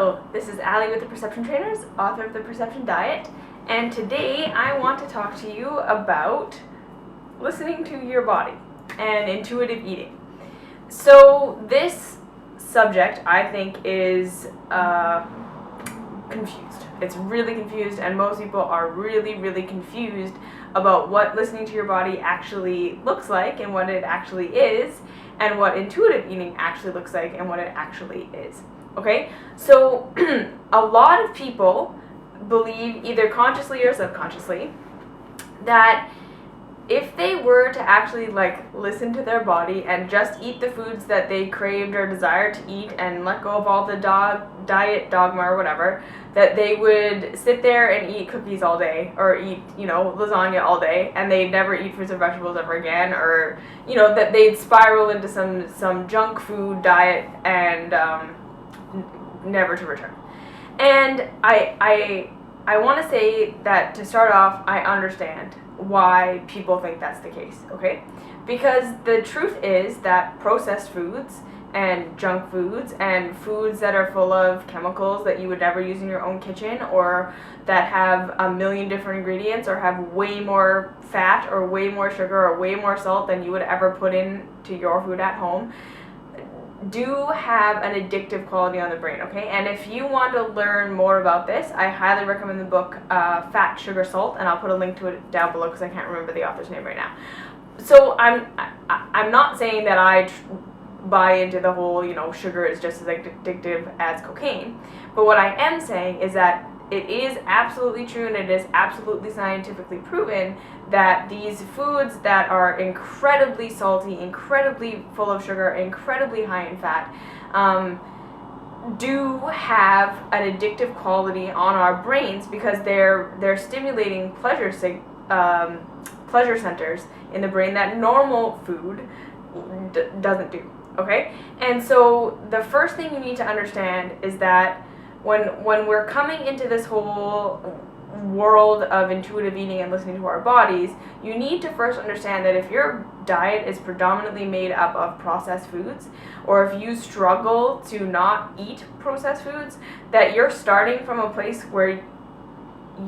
Hello, this is Allie with the Perception Trainers, author of The Perception Diet, and today I want to talk to you about listening to your body and intuitive eating. So this subject, I think, is confused. It's really confused, and most people are really confused about what listening to your body actually looks like and what it actually is, and what intuitive eating actually looks like and what it actually is. Okay, so a lot of people believe, either consciously or subconsciously, that if they were to actually listen to their body and just eat the foods that they craved or desired to eat and let go of all the diet dogma or whatever, that they would sit there and eat cookies all day or eat, lasagna all day, and they'd never eat fruits or vegetables ever again, or, that they'd spiral into some junk food diet and never to return. And I want to say that, to start off, I understand why people think that's the case, okay? Because the truth is that processed foods and junk foods and foods that are full of chemicals that you would never use in your own kitchen, or that have a million different ingredients, or have way more fat or way more sugar or way more salt than you would ever put into your food at home, do have an addictive quality on the brain, okay? And if you want to learn more about this, I highly recommend the book Fat, Sugar, Salt, and I'll put a link to it down below because I can't remember the author's name right now. So I'm not saying that I buy into the whole, sugar is just as addictive as cocaine, but what I am saying is that it is absolutely true, and it is absolutely scientifically proven that these foods that are incredibly salty, incredibly full of sugar, incredibly high in fat, do have an addictive quality on our brains, because they're stimulating pleasure centers in the brain that normal food doesn't do. Okay? And so the first thing you need to understand is that when we're coming into this whole world of intuitive eating and listening to our bodies, you need to first understand that if your diet is predominantly made up of processed foods, or if you struggle to not eat processed foods, that you're starting from a place where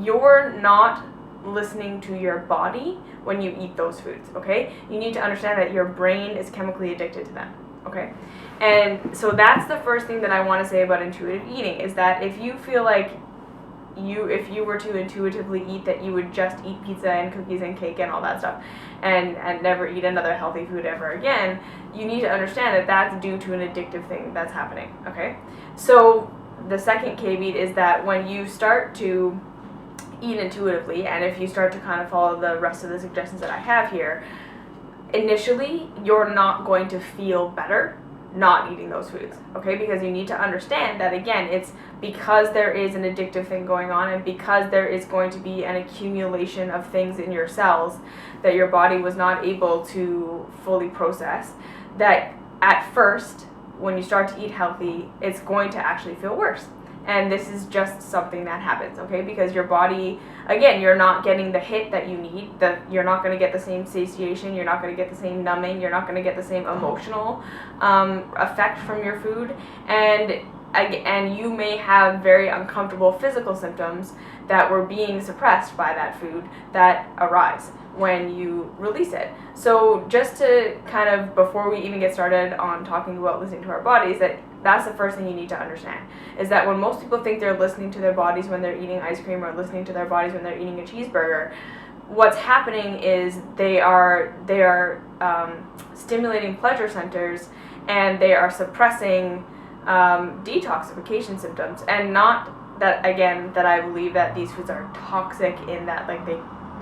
you're not listening to your body when you eat those foods, okay? You need to understand that your brain is chemically addicted to them, okay? And so that's the first thing that I want to say about intuitive eating, is that if you feel like if you were to intuitively eat, that you would just eat pizza and cookies and cake and all that stuff and never eat another healthy food ever again, you need to understand that that's due to an addictive thing that's happening, okay? So the second caveat is that when you start to eat intuitively, and if you start to kind of follow the rest of the suggestions that I have here, initially you're not going to feel better not eating those foods, okay? Because you need to understand that, again, it's because there is an addictive thing going on, and because there is going to be an accumulation of things in your cells that your body was not able to fully process, that at first, when you start to eat healthy, it's going to actually feel worse. And this is just something that happens, okay? Because your body, again, you're not getting the hit that you need. You're not going to get the same satiation. You're not going to get the same numbing. You're not going to get the same emotional effect from your food. And you may have very uncomfortable physical symptoms that were being suppressed by that food that arise when you release it. So just to kind of, before we even get started on talking about listening to our bodies, that's the first thing you need to understand, is that when most people think they're listening to their bodies when they're eating ice cream, or listening to their bodies when they're eating a cheeseburger, what's happening is they are stimulating pleasure centers, and they are suppressing detoxification symptoms. And not that, again, that I believe that these foods are toxic in that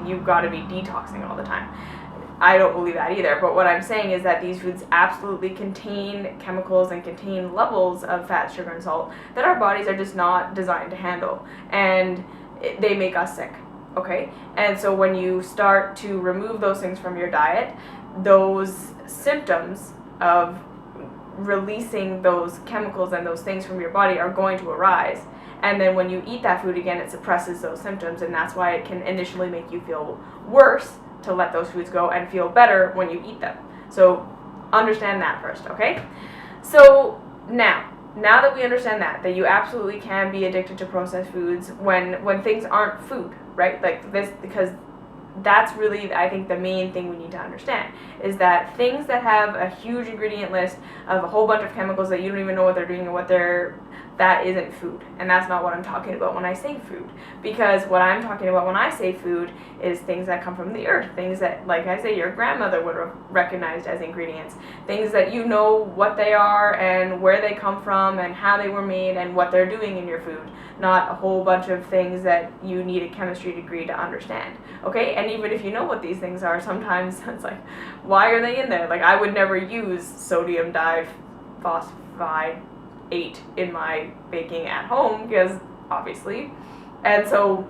you've got to be detoxing all the time. I don't believe that either, but what I'm saying is that these foods absolutely contain chemicals and contain levels of fat, sugar, and salt that our bodies are just not designed to handle, and they make us sick, okay? And so when you start to remove those things from your diet, those symptoms of releasing those chemicals and those things from your body are going to arise. And then when you eat that food again, it suppresses those symptoms, and that's why it can initially make you feel worse to let those foods go, and feel better when you eat them. So understand that first, okay? So now, now that we understand that you absolutely can be addicted to processed foods when things aren't food, right? Like this, because that's really, I think, the main thing we need to understand is that things that have a huge ingredient list of a whole bunch of chemicals that you don't even know what they're doing and that isn't food. And that's not what I'm talking about when I say food. Because what I'm talking about when I say food is things that come from the earth, things that, like I say, your grandmother would have recognized as ingredients, things that you know what they are and where they come from and how they were made and what they're doing in your food, not a whole bunch of things that you need a chemistry degree to understand, okay? And even if you know what these things are, sometimes it's like, why are they in there? Like, I would never use sodium diphosphide 8 in my baking at home, because obviously. And so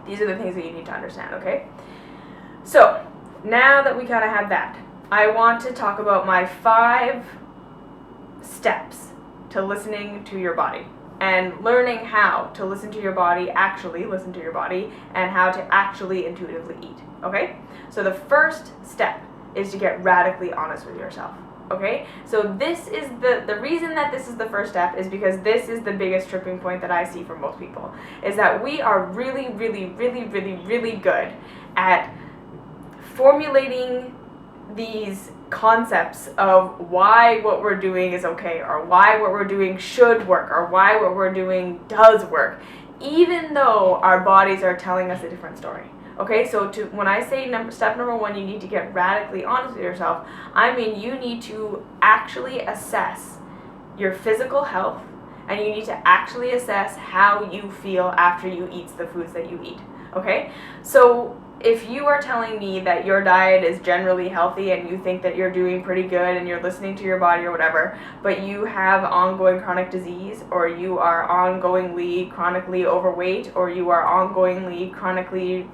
these are the things that you need to understand, okay? So now that we kind of have that, I want to talk about my 5 steps to listening to your body and learning how to listen to your body, actually listen to your body, and how to actually intuitively eat, okay? So the first step is to get radically honest with yourself. Okay, so this is the reason that this is the first step is because this is the biggest tripping point that I see for most people, is that we are really, really, really, really, really good at formulating these concepts of why what we're doing is okay, or why what we're doing should work, or why what we're doing does work, even though our bodies are telling us a different story. Okay, so when I say step number 1, you need to get radically honest with yourself, I mean you need to actually assess your physical health, and you need to actually assess how you feel after you eat the foods that you eat, okay? So if you are telling me that your diet is generally healthy and you think that you're doing pretty good and you're listening to your body or whatever, but you have ongoing chronic disease, or you are ongoingly chronically overweight, or you are ongoingly chronically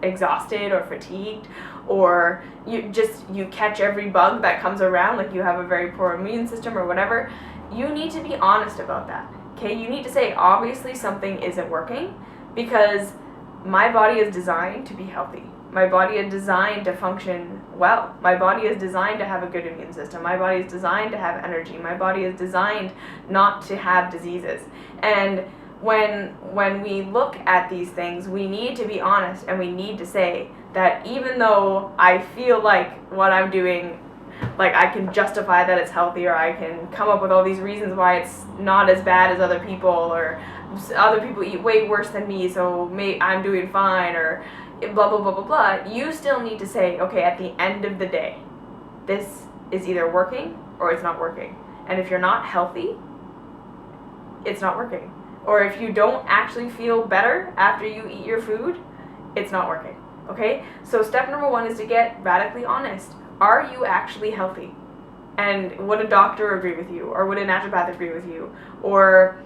exhausted or fatigued, or you catch every bug that comes around, like you have a very poor immune system or whatever, you need to be honest about that, okay? You need to say, obviously something isn't working, because my body is designed to be healthy. My body is designed to function well. My body is designed to have a good immune system. My body is designed to have energy. My body is designed not to have diseases. And when we look at these things, we need to be honest, and we need to say that even though I feel like what I'm doing, like I can justify that it's healthy, or I can come up with all these reasons why it's not as bad as other people, or other people eat way worse than me, so I'm doing fine, or blah, blah, blah, blah, blah, you still need to say, okay, at the end of the day, this is either working or it's not working. And if you're not healthy, it's not working. Or if you don't actually feel better after you eat your food, it's not working, okay? So step number 1 is to get radically honest. Are you actually healthy? And would a doctor agree with you? Or would a naturopath agree with you? Or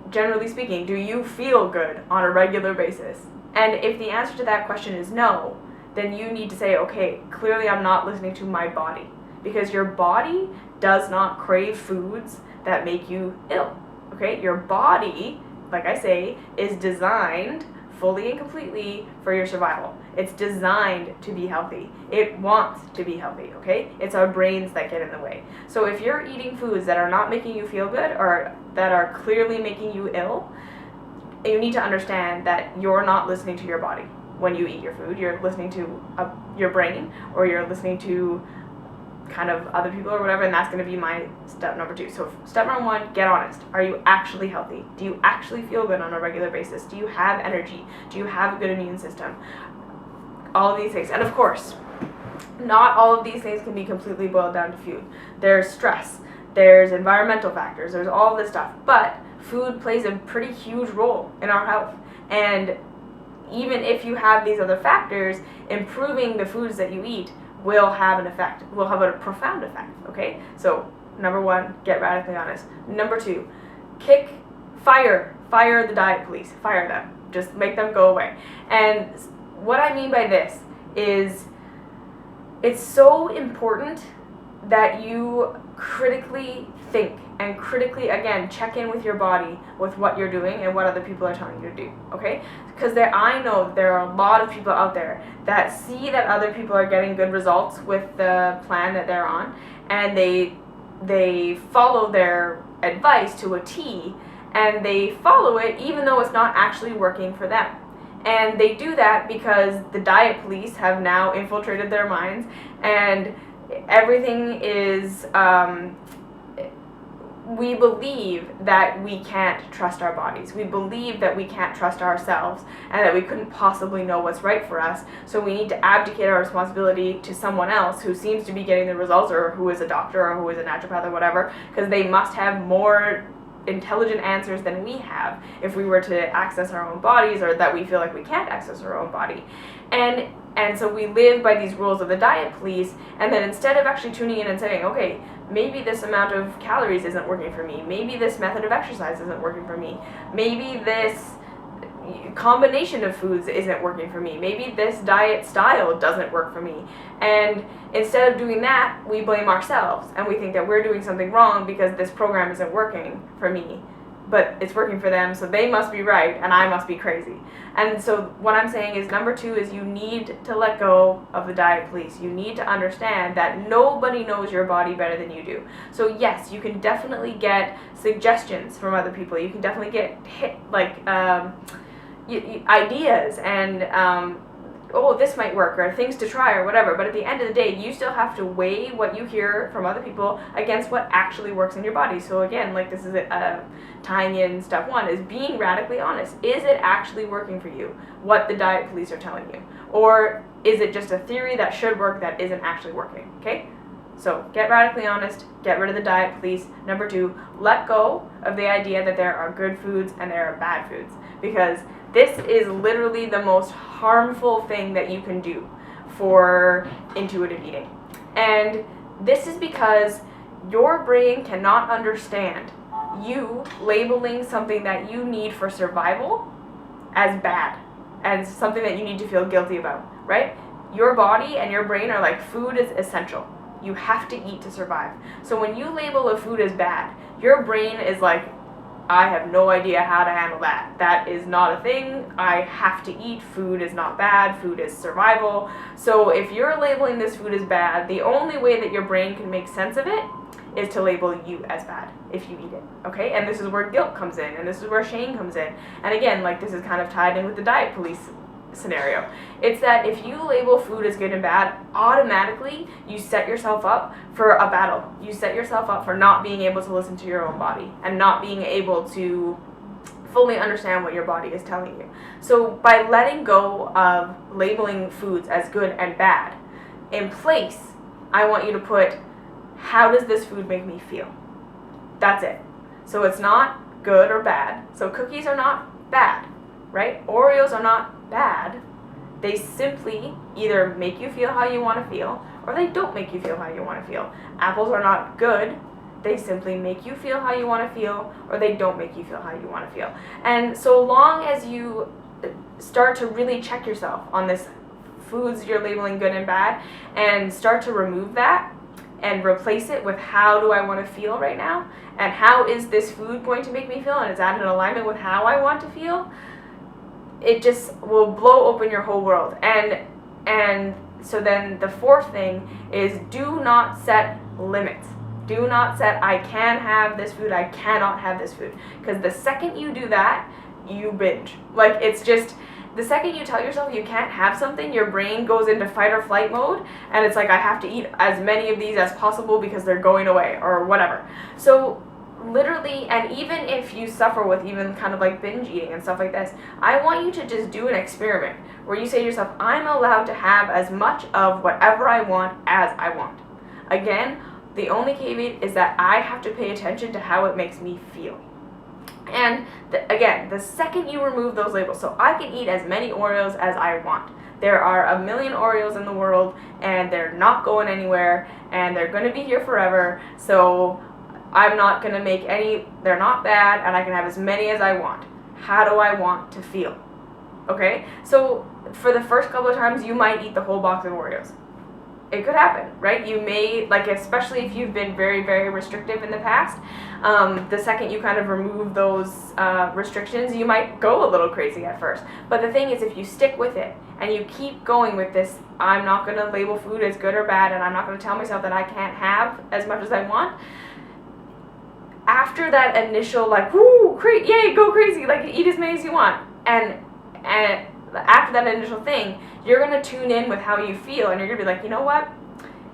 generally speaking, do you feel good on a regular basis? And if the answer to that question is no, then you need to say, okay, clearly I'm not listening to my body, because your body does not crave foods that make you ill. Okay, your body, like I say, is designed fully and completely for your survival. It's designed to be healthy. It wants to be healthy, okay? It's our brains that get in the way. So if you're eating foods that are not making you feel good, or that are clearly making you ill, you need to understand that you're not listening to your body when you eat your food. You're listening to your brain, or you're listening to kind of other people or whatever, and that's going to be my step number 2. So step number 1, get honest. Are you actually healthy? Do you actually feel good on a regular basis? Do you have energy? Do you have a good immune system? All of these things. And of course, not all of these things can be completely boiled down to food. There's stress, there's environmental factors, there's all this stuff, but food plays a pretty huge role in our health. And even if you have these other factors, improving the foods that you eat will have an effect, will have a profound effect, okay? So, number 1, get radically honest. Number 2, fire the diet police, fire them. Just make them go away. And what I mean by this is, it's so important that you critically think and critically, again, check in with your body with what you're doing and what other people are telling you to do, okay? Because I know there are a lot of people out there that see that other people are getting good results with the plan that they're on, and they they follow their advice to a T, and they follow it even though it's not actually working for them. And they do that because the diet police have now infiltrated their minds, and everything is, we believe that we can't trust our bodies. We believe that we can't trust ourselves and that we couldn't possibly know what's right for us. So we need to abdicate our responsibility to someone else who seems to be getting the results, or who is a doctor, or who is a naturopath, or whatever, because they must have more intelligent answers than we have if we were to access our own bodies, or that we feel like we can't access our own body. And so we live by these rules of the diet police, and then instead of actually tuning in and saying, okay, maybe this amount of calories isn't working for me, maybe this method of exercise isn't working for me, maybe this combination of foods isn't working for me, maybe this diet style doesn't work for me. And instead of doing that, we blame ourselves, and we think that we're doing something wrong because this program isn't working for me, but it's working for them, so they must be right and I must be crazy. And so what I'm saying is, number 2 is you need to let go of the diet police. You need to understand that nobody knows your body better than you do. So yes, you can definitely get suggestions from other people. You can definitely get ideas and oh, this might work, or things to try, or whatever. But at the end of the day, you still have to weigh what you hear from other people against what actually works in your body. So again, like, this is tying in step 1, is being radically honest. Is it actually working for you, what the diet police are telling you? Or is it just a theory that should work that isn't actually working, okay? So get radically honest, get rid of the diet police. Number 2, let go of the idea that there are good foods and there are bad foods, because this is literally the most harmful thing that you can do for intuitive eating. And this is because your brain cannot understand you labeling something that you need for survival as bad, and something that you need to feel guilty about, right? Your body and your brain are like, food is essential. You have to eat to survive. So when you label a food as bad, your brain is like, I have no idea how to handle that. That is not a thing. I have to eat. Food is not bad. Food is survival. So if you're labeling this food as bad, the only way that your brain can make sense of it is to label you as bad if you eat it, okay? And this is where guilt comes in, and this is where shame comes in. And again, like, this is kind of tied in with the diet police scenario. It's that if you label food as good and bad, automatically you set yourself up for a battle. You set yourself up for not being able to listen to your own body and not being able to fully understand what your body is telling you. So by letting go of labeling foods as good and bad, in place, I want you to put, how does this food make me feel? That's it. So it's not good or bad. So cookies are not bad, right? Oreos are not bad. They simply either make you feel how you want to feel, or they don't make you feel how you want to feel. Apples are not good. They simply make you feel how you want to feel, or they don't make you feel how you want to feel. And so long as you start to really check yourself on this foods you're labeling good and bad, and start to remove that and replace it with, how do I want to feel right now, and how is this food going to make me feel, and is that in alignment with how I want to feel, it just will blow open your whole world. And so then the 4th thing is, do not set limits. Do not set, I can have this food, I cannot have this food. Because the second you do that, you binge. Like, it's just, the second you tell yourself you can't have something, your brain goes into fight or flight mode, and it's like, I have to eat as many of these as possible because they're going away, or whatever. So literally, and even if you suffer with even kind of like binge eating and stuff like this, I want you to just do an experiment where you say to yourself, I'm allowed to have as much of whatever I want as I want. Again, the only caveat is that I have to pay attention to how it makes me feel. And again, the second you remove those labels, so I can eat as many Oreos as I want. There are a million Oreos in the world, and they're not going anywhere, and they're going to be here forever, so I'm not going to make any, they're not bad, and I can have as many as I want. How do I want to feel? Okay? So for the first couple of times, you might eat the whole box of Oreos. It could happen, right? You may, like, especially if you've been very, very restrictive in the past, the second you kind of remove those restrictions, you might go a little crazy at first. But the thing is, if you stick with it and you keep going with this, I'm not going to label food as good or bad, and I'm not going to tell myself that I can't have as much as I want, after that initial like, woo, yay, go crazy, like eat as many as you want, and after that initial thing, you're gonna tune in with how you feel, and you're gonna be like, you know what,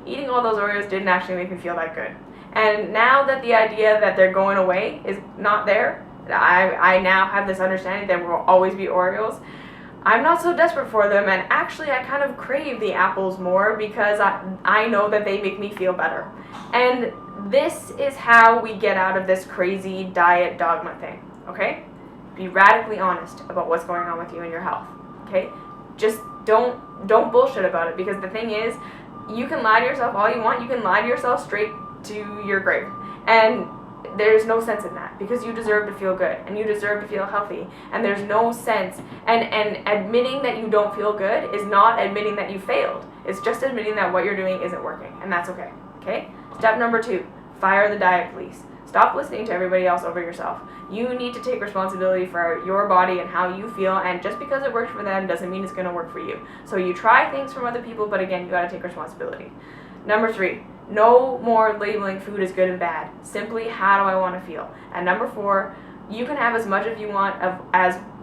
eating all those Oreos didn't actually make me feel that good. And now that the idea that they're going away is not there, I now have this understanding that there will always be Oreos. I'm not so desperate for them, and actually I kind of crave the apples more because I know that they make me feel better. And this is how we get out of this crazy diet dogma thing, okay? Be radically honest about what's going on with you and your health, okay? Just don't bullshit about it, because the thing is, you can lie to yourself all you want. You can lie to yourself straight to your grave. And there's no sense in that, because you deserve to feel good and you deserve to feel healthy, and there's no sense, and admitting that you don't feel good is not admitting that you failed. It's just admitting that what you're doing isn't working, and that's okay. Okay? Step number 2, fire the diet police. Stop listening to everybody else over yourself. You need to take responsibility for your body and how you feel, and just because it works for them doesn't mean it's going to work for you. So you try things from other people, but again, you got to take responsibility. Number 3, no more labeling food as good and bad. Simply, how do I want to feel? And number 4, you can have as much as you want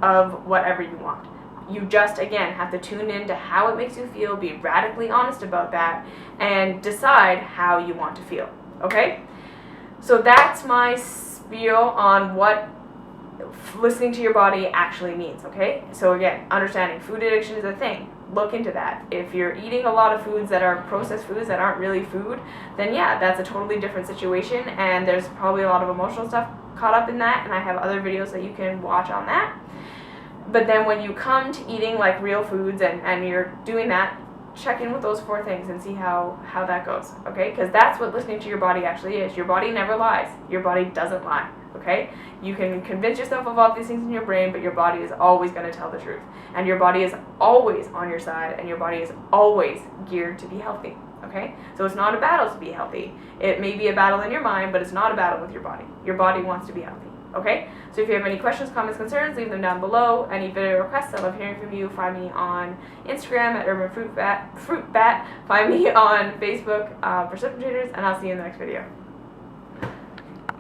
of whatever you want. You just, again, have to tune in to how it makes you feel, be radically honest about that, and decide how you want to feel. Okay? So that's my spiel on what listening to your body actually means, okay? So again, understanding food addiction is a thing. Look into that. If you're eating a lot of foods that are processed foods that aren't really food, then yeah, that's a totally different situation, and there's probably a lot of emotional stuff caught up in that, and I have other videos that you can watch on that. But then when you come to eating like real foods and you're doing that, check in with those 4 things and see how that goes, okay? Because that's what listening to your body actually is. Your body never lies. Your body doesn't lie, okay? You can convince yourself of all these things in your brain, but your body is always going to tell the truth. And your body is always on your side, and your body is always geared to be healthy, okay? So it's not a battle to be healthy. It may be a battle in your mind, but it's not a battle with your body. Your body wants to be healthy. Okay? So if you have any questions, comments, concerns, leave them down below. Any video requests, I love hearing from you. Find me on Instagram at Urban Fruit Bat. Find me on Facebook for Precipitatorz, and I'll see you in the next video.